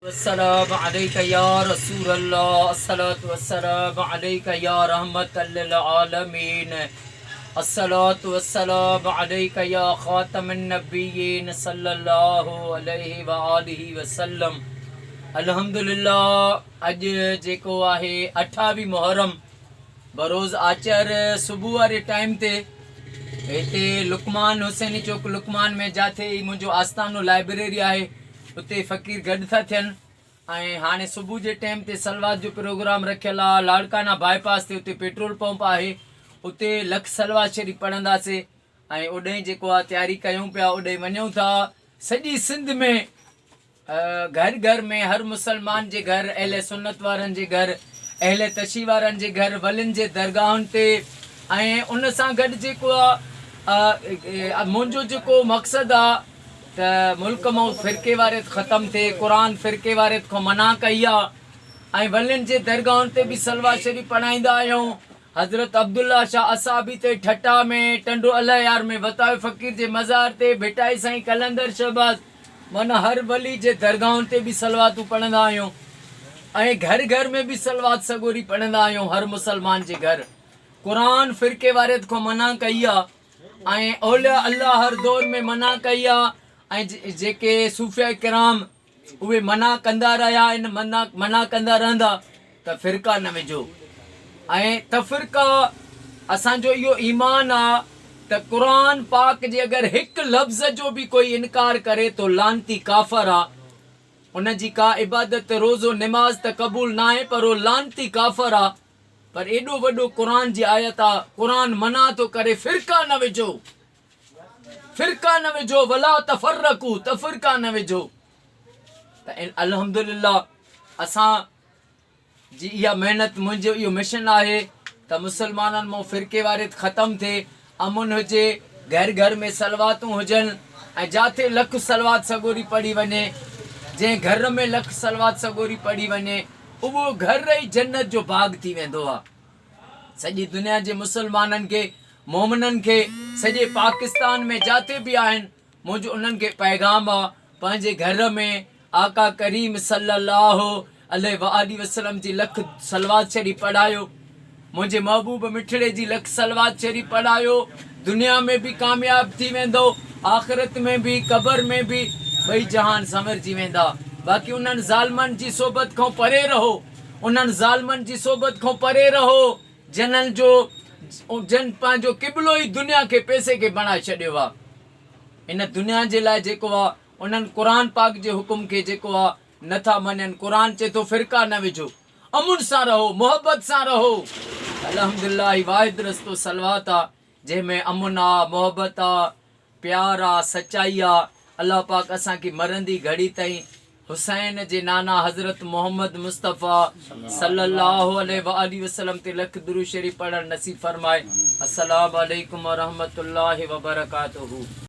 अस्सलाम अलैका या रसूल अल्लाह, अस्सलातु वस्सलाम अलैका या रहमतल लिल आलमीन, अस्सलातु वस्सलाम अलैका या खातमन नबिय्यीन सल्लल्लाहु अलैहि व आलिहि वसल्लम। अल्हम्दुलिल्लाह। अॼु जेको आहे 28 मुहर्रम बरोज़ आचर सुबुह वारे टाइम ते हिते लुकमान हुसैनी चौक लुकमान में जाते मुंहिंजो आस्थानो लाइब्रेरी आहे, उते फ़क़ीर गॾु था थियनि ऐं हाणे सुबुह जे टाइम ते सलवात जो प्रोग्राम रखियलु आहे। लाड़काना बाईपास ते उते पेट्रोल पंप आहे, उते लख सलवात शरीफ़ पढ़ंदासीं ऐं ओॾे जेको आहे तयारी कयूं पिया, ओॾे वञूं था। सॼी सिंध में घर घर में हर मुसलमान जे घर, अहले सुन्नत वारनि जे घर, अहले तशी वारनि जे घर, वलियुनि जे दरगाहुनि ते ऐं उन सां गॾु जेको आहे मुंहिंजो जेको मक़सदु आहे त मुल्क मां फ़िरके वारे ख़तमु थिए, क़ुरान फ़िरके वारे खां मना कई आहे ऐं वलियुनि जे दरगाहुनि ते बि सलवात शरीफ़ पढ़ाईंदा आहियूं। हज़रत अब्दुल्ला शाह असाबी ते ठटा में, टंडो अलायार में, वतायो फ़क़ीर जे मज़ार ते, भिटाई साईं कलंदर शहबाज़, माना हर वली जे दरगाहुनि ते बि सलवातूं पढ़ंदा आहियूं ऐं घर घर में बि सलवात सगोरी पढ़ंदा आहियूं। हर मुसलमान जे घर क़ुरान फ़िरके वारे खां मना कई आहे ऐं औलिया अल्लाह हर दौर में मना कई आहे ऐं जेके सूफ़िया किराम उहे मना कंदा रहिया आहिनि, मना कंदा रहंदा त फ़िरका न विझो। ऐं तफ़रीक़ा असांजो इहो ईमान आहे त क़ुरान पाक जे अगरि हिकु लफ़्ज़ जो बि कोई इनकार करे तो लानती काफ़र आहे, उन जी का इबादत रोज़ो निमाज़ त क़बूल न आहे, पर उहो लानती काफ़र आहे। पर एॾो वॾो क़ुरान जी आयत आहे, क़ुरान मना थो करे फ़िरका न विझो, फ़िरका न विझो, वला तफ़र्रक़ू, तफ़रीक़ा न विझो। त अल्हम्दुलिल्लाह असां जी इहा महिनत, मुंहिंजो इहो मिशन आहे त मुसलमाननि मां फ़िरके वारे ख़तमु थिए, अमुन हुजे, घर घर में सलवातूं हुजनि ऐं जिथे लख सलवात सगोरी पढ़ी वञे, जंहिं घर में लख सलवात सगोरी पढ़ी वञे उहो घर ई जन्नत जो बाग़ थी वेंदो आहे। सॼी दुनिया जे मुसलमाननि खे, मोमिननि खे, सॼे पाकिस्तान में जिथे बि आहिनि, मुंहिंजो उन्हनि खे पैगाम आहे, पंहिंजे घर में आका करीम सल्लल्लाहु अलैहि वसल्लम जी लख सलवात शरीफ़ पढ़ायो, मुंहिंजे महबूब मिठड़े जी लख सलवात शरीफ़ पढ़ायो। दुनिया में बि कामयाब थी वेंदो, आख़िरत में बि, क़बर में बि, ॿई जहान संवरजी वेंदा। बाक़ी उन्हनि ज़ालमनि जी सोबत खां परे रहो, उन्हनि ज़ालमनि जी सोबत खां परे रहो जिन्हनि जन पंहिंजो क़िबलो ई दुनिया खे पैसे खे बणाए छॾियो आहे। इन दुनिया जे लाइ जेको आहे उन्हनि क़ुरान पाक जे हुकुम खे जेको आहे नथा मञनि। क़ुरान चए थो फ़िरका न विझो, अमुन सां रहो, मोहबत सां रहो। अल्हम्दुलिल्लाह वाहिद रस्तो सलवात आहे जंहिंमें अमुन आहे, मोहबत आहे, प्यार आहे, सचाई आहे। अल्लाह पाक असांखे मरंदी घड़ी ताईं हुसैन जे नाना हज़रत मोहम्मद मुस्तफ़ा सल्लल्लाहु अलैहि वसल्लम ते लख दुरूद शरीफ़ पढ़णु नसीब फरमाए। अस्सलामु अलैकुम व रहमतुल्लाहि व बरकातुहू।